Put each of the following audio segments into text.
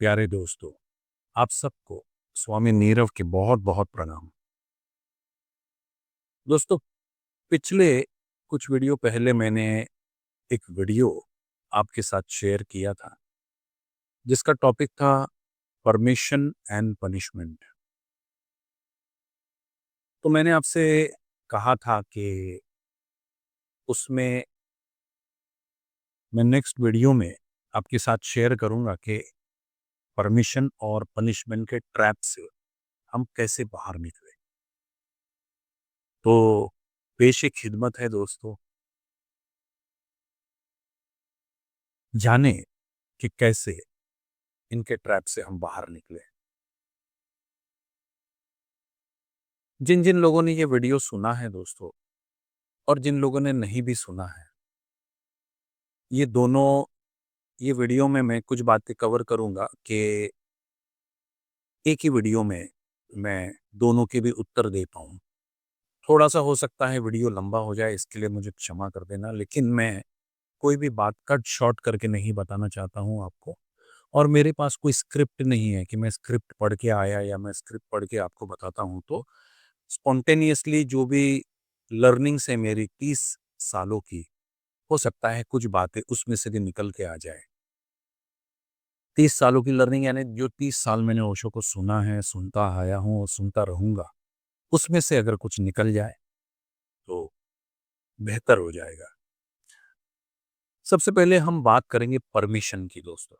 प्यारे दोस्तों, आप सबको स्वामी नीरव के बहुत बहुत प्रणाम। दोस्तों, पिछले कुछ वीडियो पहले मैंने एक वीडियो आपके साथ शेयर किया था जिसका टॉपिक था परमिशन एंड पनिशमेंट। तो मैंने आपसे कहा था कि उसमें मैं नेक्स्ट वीडियो में आपके साथ शेयर करूंगा कि परमिशन और पनिशमेंट के ट्रैप से हम कैसे बाहर निकले। तो पेश एक खिदमत है दोस्तों, जाने कि कैसे इनके ट्रैप से हम बाहर निकले। जिन जिन लोगों ने ये वीडियो सुना है दोस्तों, और जिन लोगों ने नहीं भी सुना है, ये दोनों ये वीडियो में मैं कुछ बातें कवर करूंगा कि एक ही वीडियो में मैं दोनों के भी उत्तर दे पाऊं। थोड़ा सा हो सकता है वीडियो लंबा हो जाए, इसके लिए मुझे क्षमा कर देना, लेकिन मैं कोई भी बात कट शॉर्ट करके नहीं बताना चाहता हूं आपको। और मेरे पास कोई स्क्रिप्ट नहीं है कि मैं स्क्रिप्ट पढ़ के आया या मैं स्क्रिप्ट पढ़ के आपको बताता हूं। तो स्पॉन्टेनियसली जो भी लर्निंग्स है मेरी 30 सालों की, हो सकता है कुछ बातें उसमें से भी निकल के आ जाए। 30 सालों की लर्निंग यानी जो 30 साल मैंने ओशो को सुना है, सुनता आया हूँ और सुनता रहूंगा, उसमें से अगर कुछ निकल जाए तो बेहतर हो जाएगा। सबसे पहले हम बात करेंगे परमिशन की दोस्तों।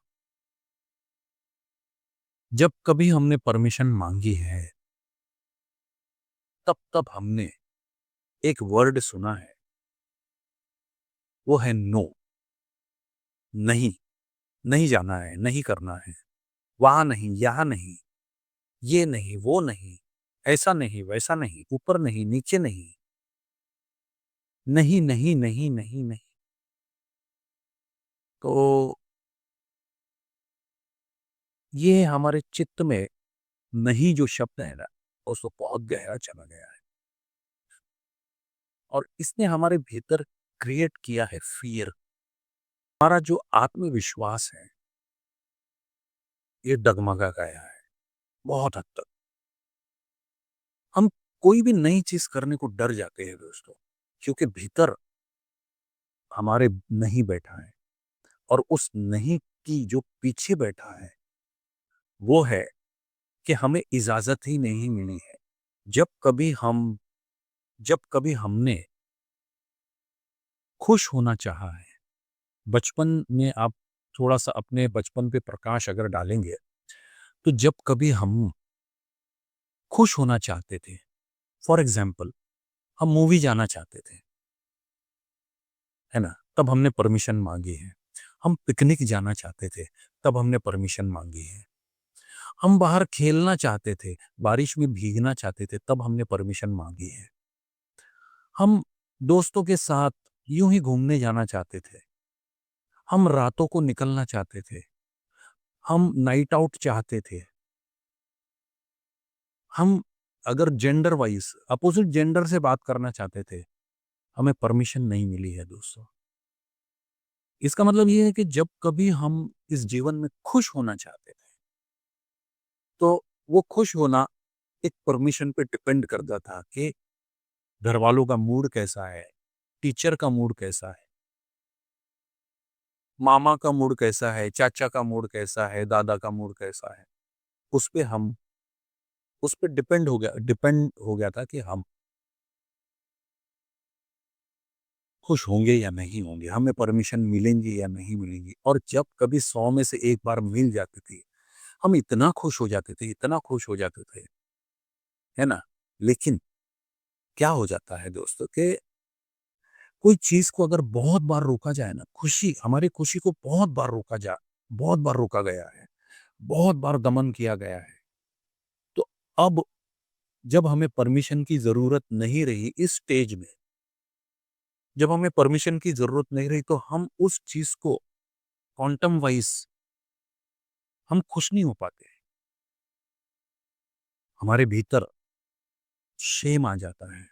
जब कभी हमने परमिशन मांगी है, तब तब हमने एक वर्ड सुना है, वो है नो। नहीं, नहीं जाना है, नहीं करना है, वहां नहीं, यहां नहीं, ये नहीं, वो नहीं, ऐसा नहीं, वैसा नहीं, ऊपर नहीं, नीचे नहीं, नहीं नहीं नहीं नहीं नहीं। तो ये हमारे चित्त में नहीं जो शब्द है ना, उसको बहुत गहरा चला गया है और इसने हमारे भीतर क्रिएट किया है फियर। हमारा जो आत्मविश्वास है, ये डगमगा गया है बहुत हद तक। हम कोई भी नई चीज करने को डर जाते हैं दोस्तों, क्योंकि भीतर हमारे नहीं बैठा है और उस नहीं की जो पीछे बैठा है, वो है कि हमें इजाजत ही नहीं मिली है। जब कभी हम जब कभी हमने खुश होना चाहा है, बचपन में आप थोड़ा सा अपने बचपन पे प्रकाश अगर डालेंगे, तो जब कभी हम खुश होना चाहते थे, फॉर एग्जाम्पल हम मूवी जाना चाहते थे, है ना, तब हमने परमिशन मांगी है। हम पिकनिक जाना चाहते थे, तब हमने परमिशन मांगी है। हम बाहर खेलना चाहते थे, बारिश में भीगना चाहते थे, तब हमने परमिशन मांगी है। हम दोस्तों के साथ यूं ही घूमने जाना चाहते थे, हम रातों को निकलना चाहते थे, हम नाइट आउट चाहते थे, हम अगर जेंडर वाइज अपोजिट जेंडर से बात करना चाहते थे, हमें परमिशन नहीं मिली है दोस्तों। इसका मतलब ये है कि जब कभी हम इस जीवन में खुश होना चाहते थे, तो वो खुश होना एक परमिशन पे डिपेंड करता था कि घर वालों का मूड कैसा है, टीचर का मूड कैसा है, मामा का मूड कैसा है, चाचा का मूड कैसा है, दादा का मूड कैसा है। उस पे हम उस पे डिपेंड हो गया था कि हम खुश होंगे या नहीं होंगे, हमें परमिशन मिलेंगी या नहीं मिलेंगी। और जब कभी 100 में से एक बार मिल जाती थी, हम इतना खुश हो जाते थे, इतना खुश हो जाते थे, है ना। लेकिन क्या हो जाता है दोस्तों कि कोई चीज को अगर बहुत बार रोका जाए ना, हमारी खुशी को बहुत बार रोका गया है, बहुत बार दमन किया गया है, तो अब जब हमें परमिशन की जरूरत नहीं रही इस स्टेज में, जब हमें परमिशन की जरूरत नहीं रही, तो हम उस चीज को क्वांटम वाइज हम खुश नहीं हो पाते। हमारे भीतर शेम आ जाता है,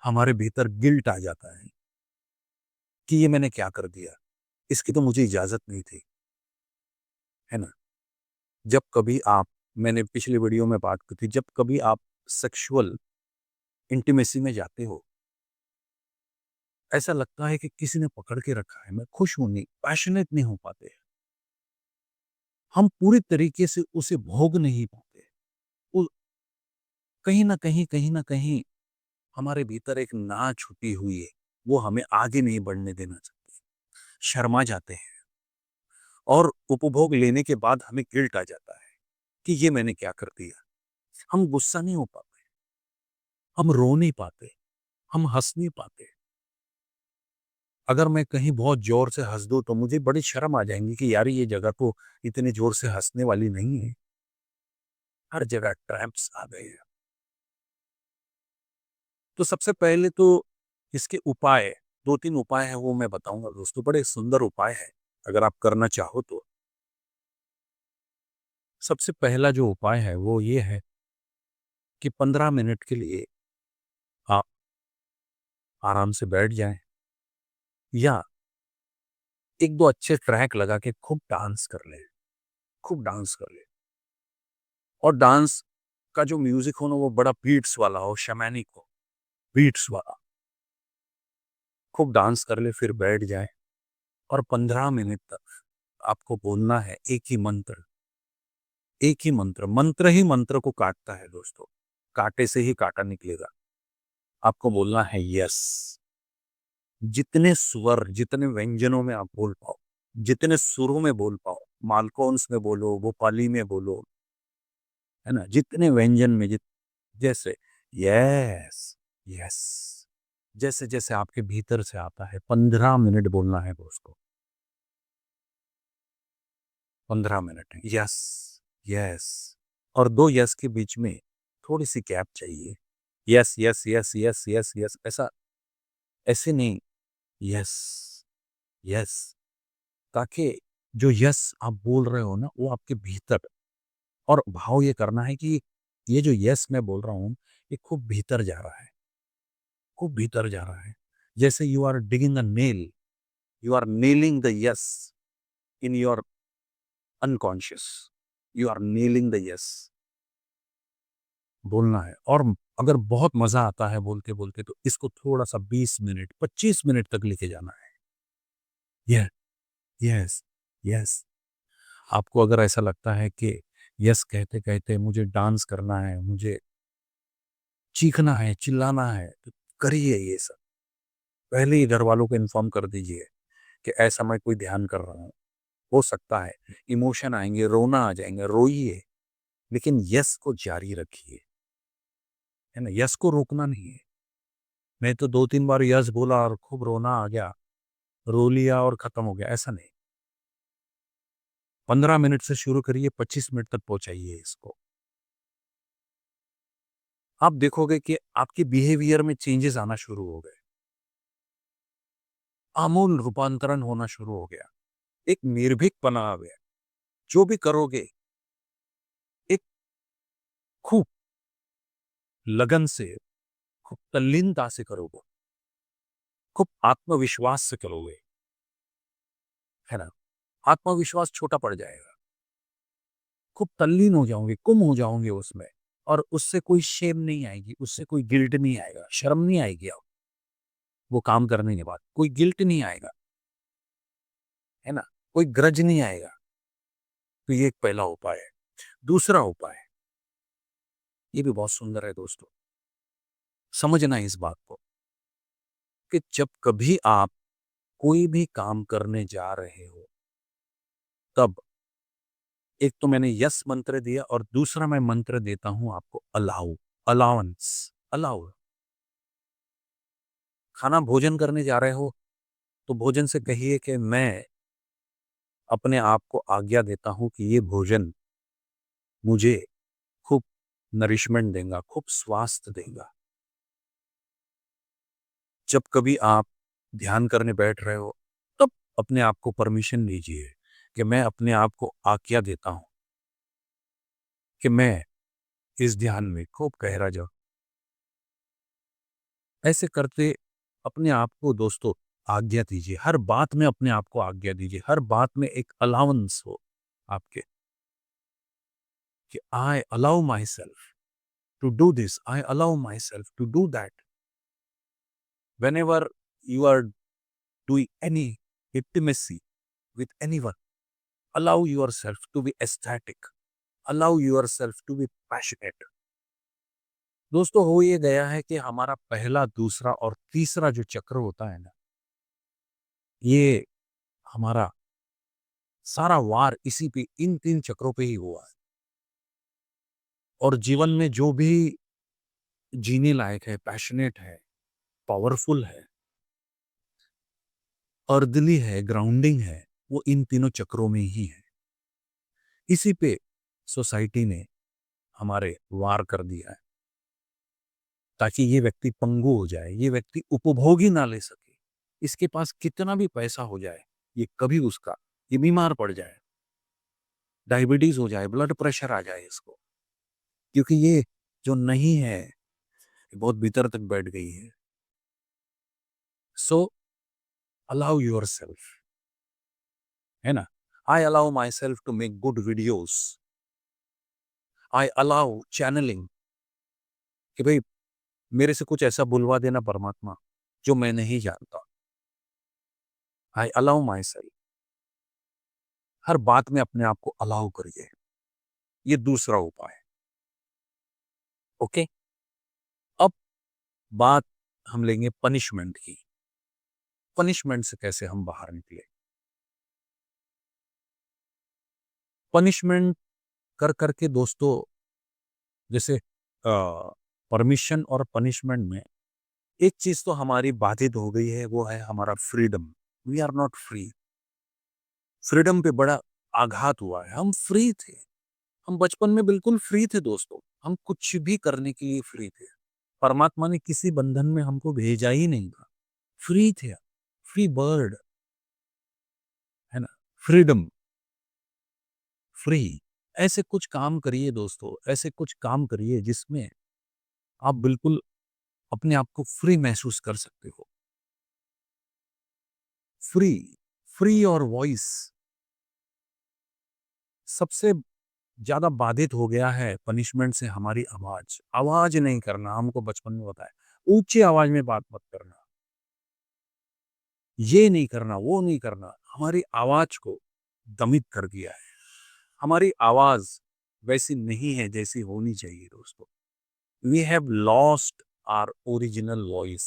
हमारे भीतर गिल्ट आ जाता है कि ये मैंने क्या कर दिया, इसकी तो मुझे इजाजत नहीं थी, है ना। जब कभी आप, मैंने पिछली वीडियो में बात की थी, जब कभी आप सेक्सुअल इंटीमेसी में जाते हो, ऐसा लगता है कि किसी ने पकड़ के रखा है, मैं खुश हूं नहीं, पैशनेट नहीं हो पाते, हम पूरी तरीके से उसे भोग नहीं पाते। उ- कहीं ना कहीं हमारे भीतर एक ना छुपी हुई है, वो हमें आगे नहीं बढ़ने देना चाहती, शर्मा जाते हैं, और उपभोग लेने के बाद हमें गिल्ट आ जाता है कि ये मैंने क्या कर दिया। हम गुस्सा नहीं हो पाते, हम रो नहीं पाते, हम हंस नहीं पाते। अगर मैं कहीं बहुत जोर से हंस दूं तो मुझे बड़ी शर्म आ जाएंगी कि यार ये जगह तो इतने जोर से हंसने वाली नहीं है, हर जगह ट्रैप्स आ गए हैं। तो सबसे पहले तो इसके उपाय, दो तीन उपाय है वो मैं बताऊंगा दोस्तों, बड़े सुंदर उपाय है, अगर आप करना चाहो तो। सबसे पहला जो उपाय है वो ये है कि 15 मिनट के लिए आप आराम से बैठ जाएं, या एक दो अच्छे ट्रैक लगा के खूब डांस कर ले, खूब डांस कर ले। और डांस का जो म्यूजिक हो ना वो बड़ा बीट्स वाला हो, शमैनिक हो, बीट्स वाला। खूब डांस कर ले, फिर बैठ जाए, और 15 मिनट तक आपको बोलना है एक ही मंत्र, एक ही मंत्र। मंत्र ही मंत्र को काटता है दोस्तों, कांटे से ही कांटा निकलेगा। आपको बोलना है यस, जितने स्वर, जितने व्यंजनों में आप बोल पाओ, जितने सुरों में बोल पाओ, मालकोन्स में बोलो, भोपाली में बोलो, है ना, जितने व्यंजन में, जैसे यस, यस, जैसे जैसे आपके भीतर से आता है, 15 मिनट बोलना है दोस्तों, 15 मिनट, यस, यस। और दो यस के बीच में थोड़ी सी गैप चाहिए, yes yes yes yes yes yes, ऐसा, ऐसे नहीं, यस, यस, ताकि जो यस आप बोल रहे हो ना वो आपके भीतर, और भाव ये करना है कि ये जो यस मैं बोल रहा हूं ये खूब भीतर जा रहा है, खूब भीतर जा रहा है। जैसे you are digging a nail, you are nailing the yes in your unconscious, you are nailing the yes, बोलना है। और अगर बहुत मजा आता है बोलते बोलते तो इसको थोड़ा सा 20 मिनट 25 मिनट तक लेके जाना है। Yes, yes, yes. आपको अगर ऐसा लगता है कि यस कहते कहते मुझे डांस करना है, मुझे चीखना है, चिल्लाना है, तो करिए ये सब। पहले ही घर वालों को इन्फॉर्म कर दीजिए कि ऐसा मैं कोई ध्यान कर रहा हूँ। हो सकता है इमोशन आएंगे, रोना आ जाएंगे, रोइए, लेकिन यस को जारी रखिए, है ना, यस को रोकना नहीं है। मैं तो 2-3 बार यस बोला और खूब रोना आ गया, रो लिया और खत्म हो गया, ऐसा नहीं। 15 मिनट से शुरू करिए, 25 मिनट तक पहुंचाइए इसको। आप देखोगे कि आपके बिहेवियर में चेंजेस आना शुरू हो गए, आमूल रूपांतरण होना शुरू हो गया, एक निर्भीकपना आ गया। जो भी करोगे एक खूब लगन से, खूब तल्लीनता से करोगे, खूब आत्मविश्वास से करोगे, है ना, आत्मविश्वास छोटा पड़ जाएगा, खूब तल्लीन हो जाओगे, गुम हो जाओगे उसमें, और उससे कोई शेम नहीं आएगी, उससे कोई गिल्ट नहीं आएगा, शर्म नहीं आएगी। अब वो काम करने के बाद कोई गिल्ट नहीं आएगा, है ना, कोई ग्रज नहीं आएगा। तो ये एक पहला उपाय है। दूसरा उपाय, ये भी बहुत सुंदर है दोस्तों, समझना इस बात को कि जब कभी आप कोई भी काम करने जा रहे हो, तब एक तो मैंने यस मंत्र दिया, और दूसरा मैं मंत्र देता हूं आपको, अलाउ, अलाउंस, अलाउ। खाना भोजन करने जा रहे हो तो भोजन से कहिए कि मैं अपने आप को आज्ञा देता हूं कि ये भोजन मुझे खूब नरिशमेंट देगा, खूब स्वास्थ्य देगा। जब कभी आप ध्यान करने बैठ रहे हो, तब अपने आप को परमिशन दीजिए कि मैं अपने आप को आज्ञा देता हूं कि मैं इस ध्यान में खूब गहरा जाऊं। ऐसे करते अपने आप को दोस्तों आज्ञा दीजिए, हर बात में अपने आप को आज्ञा दीजिए, हर बात में एक अलाउंस हो आपके। कि I allow myself to do this, I allow myself to do that. Whenever you are doing any intimacy with anyone, allow yourself to be ecstatic, allow yourself to be passionate. दोस्तों, हो ये गया है कि हमारा पहला, दूसरा और तीसरा जो चक्र होता है ना, ये हमारा सारा वार इसी पे, इन 3 चक्रों पे ही हुआ है. और जीवन में जो भी जीने लायक है, पैशनेट है, पावरफुल है, अर्दली है, ग्राउंडिंग है, वो इन तीनों चक्रों में ही है. इसी पे सोसाइटी ने हमारे वार कर दिया है, ताकि ये व्यक्ति पंगु हो जाए, ये व्यक्ति उपभोग ही ना ले सके. इसके पास कितना भी पैसा हो जाए, ये कभी उसका, ये बीमार पड़ जाए, डायबिटीज हो जाए, ब्लड प्रेशर आ जाए इसको, क्योंकि ये जो नहीं है, ये बहुत भीतर तक बैठ गई है. सो अलाउ योर सेल्फ, है ना. I allow myself to make good videos. I allow channeling, कि भाई मेरे से कुछ ऐसा बुलवा देना परमात्मा जो मैं नहीं जानता. आई अलाउ माई सेल्फ. हर बात में अपने आप को अलाउ करिए. ये दूसरा उपाय है. ओके. अब बात हम लेंगे पनिशमेंट की. पनिशमेंट से कैसे हम बाहर निकले. पनिशमेंट कर करके दोस्तों, जैसे परमिशन और पनिशमेंट में एक चीज तो हमारी बाधित हो गई है, वो है हमारा freedom. We are not free. Freedom पे बड़ा आघात हुआ है. हम फ्री थे, हम बचपन में बिल्कुल फ्री थे दोस्तों. हम कुछ भी करने के लिए फ्री थे. परमात्मा ने किसी बंधन में हमको भेजा ही नहीं था. फ्री थे, फ्री बर्ड, है ना. Freedom, free. ऐसे कुछ काम करिए दोस्तों, ऐसे कुछ काम करिए जिसमें आप बिल्कुल अपने आप को फ्री महसूस कर सकते हो. फ्री, फ्री और वॉइस. सबसे ज्यादा बाधित हो गया है पनिशमेंट से हमारी आवाज. आवाज नहीं करना, हमको बचपन में बताया, ऊंची आवाज में बात मत करना, ये नहीं करना, वो नहीं करना. हमारी आवाज को दमित कर दिया है. हमारी आवाज वैसी नहीं है जैसी होनी चाहिए दोस्तों. We have lost our original voice.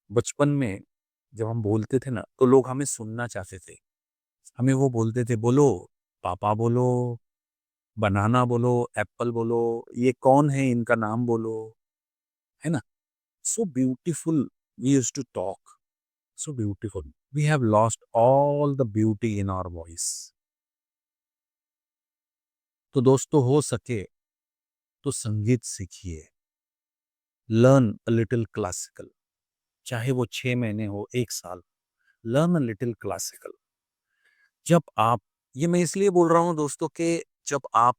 बचपन में जब हम बोलते थे ना, तो लोग हमें सुनना चाहते थे. हमें वो बोलते थे, बोलो पापा, बोलो बनाना, बोलो एप्पल, बोलो ये कौन है, इनका नाम बोलो, है ना. So beautiful we used to talk. So beautiful. We have lost all the beauty in our voice. तो दोस्तों, हो सके तो संगीत सीखिए. Learn a little classical. चाहे वो 6 महीने हो, 1 साल. Learn a little classical. जब आप, ये मैं इसलिए बोल रहा हूं दोस्तों कि जब आप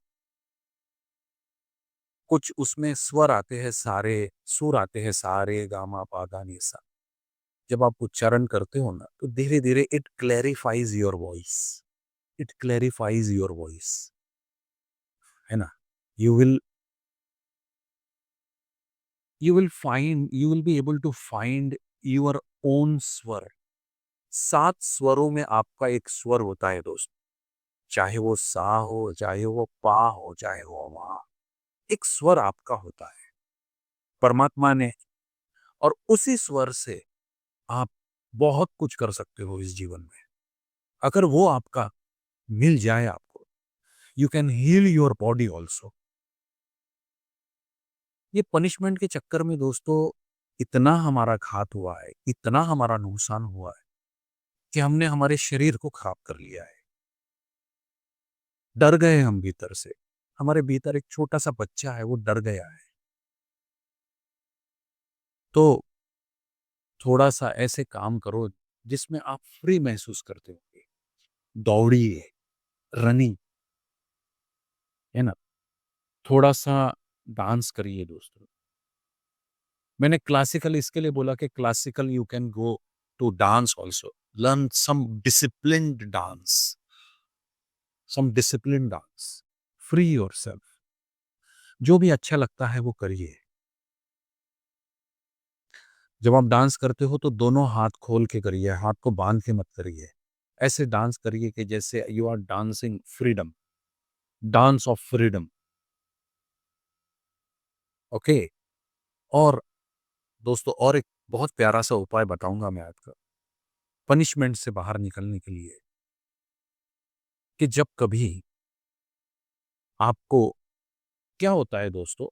कुछ उसमें स्वर आते हैं, सारे सुर आते हैं, सारे गामा पाधा सा, जब आप उच्चारण करते हो ना, तो धीरे धीरे it clarifies your voice. It clarifies your voice, है ना. You will you will be able to find your own स्वर. 7 स्वरों में आपका एक स्वर होता है दोस्त. चाहे वो सा हो, चाहे वो पा हो, चाहे वो मा, एक स्वर आपका होता है परमात्मा ने. और उसी स्वर से आप बहुत कुछ कर सकते हो इस जीवन में. अगर वो आपका मिल जाए आपको, you can heal your body also. ये पनिशमेंट के चक्कर में दोस्तों इतना हमारा घात हुआ है, इतना हमारा नुकसान हुआ है, कि हमने हमारे शरीर को खराब कर लिया है. डर गए हम भीतर से. हमारे भीतर एक छोटा सा बच्चा है, वो डर गया है. तो थोड़ा सा ऐसे काम करो जिसमें आप फ्री महसूस करते होंगे. दौड़िए, रनिंग, है ना. थोड़ा सा डांस करिए दोस्तों. मैंने क्लासिकल इसके लिए बोला कि classical you can go to dance also. Learn some disciplined dance. Some discipline dance, free yourself. जो भी अच्छा लगता है वो करिए। जब आप डांस करते हो तो दोनों हाथ खोल के करिए, हाथ को बांध के मत करिए। ऐसे डांस करिए कि जैसे you are dancing freedom, dance of freedom. Okay. और दोस्तों, और एक बहुत प्यारा सा उपाय बताऊंगा मैं आपको पनिशमेंट से बाहर निकलने के लिए, कि जब कभी आपको, क्या होता है दोस्तों,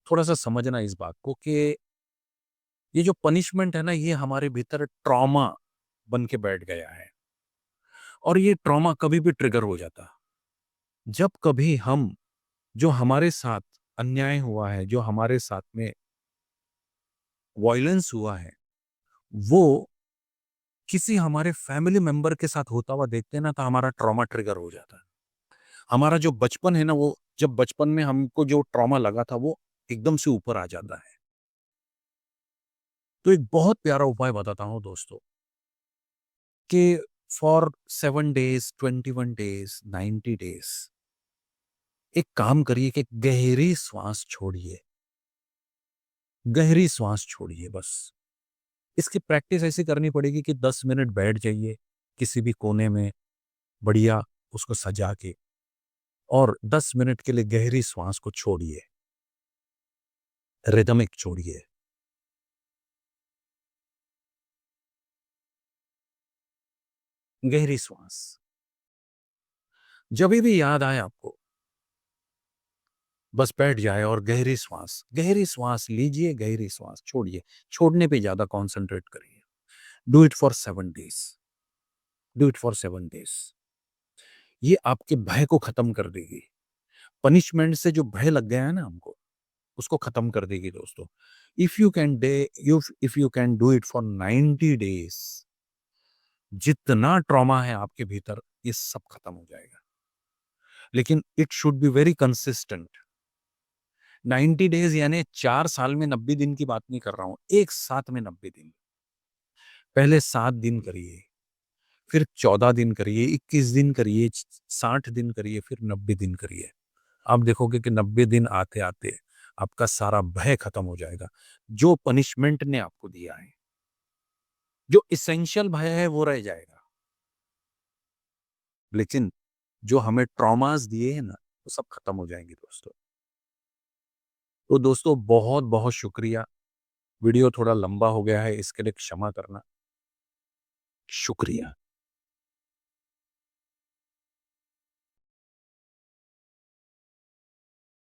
थोड़ा सा समझना इस बात को कि ये जो पनिशमेंट है ना, ये हमारे भीतर ट्रॉमा बन के बैठ गया है, और ये ट्रॉमा कभी भी ट्रिगर हो जाता। जब कभी हम, जो हमारे साथ अन्याय हुआ है, जो हमारे साथ में वायलेंस हुआ है, वो किसी हमारे फैमिली मेंबर के साथ होता हुआ देखते हैं ना, तो हमारा ट्रॉमा ट्रिगर हो जाता है। हमारा जो बचपन है ना, वो जब बचपन में हमको जो ट्रॉमा लगा था, वो एकदम से ऊपर आ जाता है। तो एक बहुत प्यारा उपाय बताता हूँ दोस्तों, कि फॉर 7 डेज, 21 डेज, 90 डेज एक काम करिए कि गहरी श्वास छोड़िए। गहरी श्वास छोड़िए बस। इसकी प्रैक्टिस ऐसी करनी पड़ेगी कि 10 मिनट बैठ जाइए किसी भी कोने में, बढ़िया उसको सजा के, और 10 मिनट के लिए गहरी श्वास को छोड़िए, रिदमिक छोड़िए। गहरी श्वास। जब भी याद आए आपको, बस बैठ जाए और गहरी श्वास लीजिए, गहरी श्वास छोड़िए। छोड़ने पे ज्यादा कॉन्सेंट्रेट करिए। Do it for 7 days. Do it for 7 days. ये आपके भय को खत्म कर देगी। पनिशमेंट से जो भय लग गया है ना हमको, उसको खत्म कर देगी दोस्तों। If you can day if you can do it for 90 days, जितना ट्रॉमा है आपके भीतर, ये सब खत्म हो जाएगा। लेकिन it should be very consistent. 90 days यानी 4 साल में 90 दिन की बात नहीं कर रहा हूं, एक साथ में 90 दिन। पहले 7 दिन करिए, फिर 14 दिन करिए, 21 दिन करिए, 60 दिन करिए, फिर 90 दिन करिए। आप देखोगे कि 90 दिन आते आते आपका सारा भय खत्म हो जाएगा, जो पनिशमेंट ने आपको दिया है। जो इसेंशियल भय है वो रह जाएगा, लेकिन जो हमें ट्रॉमास दिए हैं ना, वो सब खत्म हो जाएंगे दोस्तों। तो दोस्तों, बहुत बहुत शुक्रिया। वीडियो थोड़ा लंबा हो गया है, इसके लिए क्षमा करना। शुक्रिया।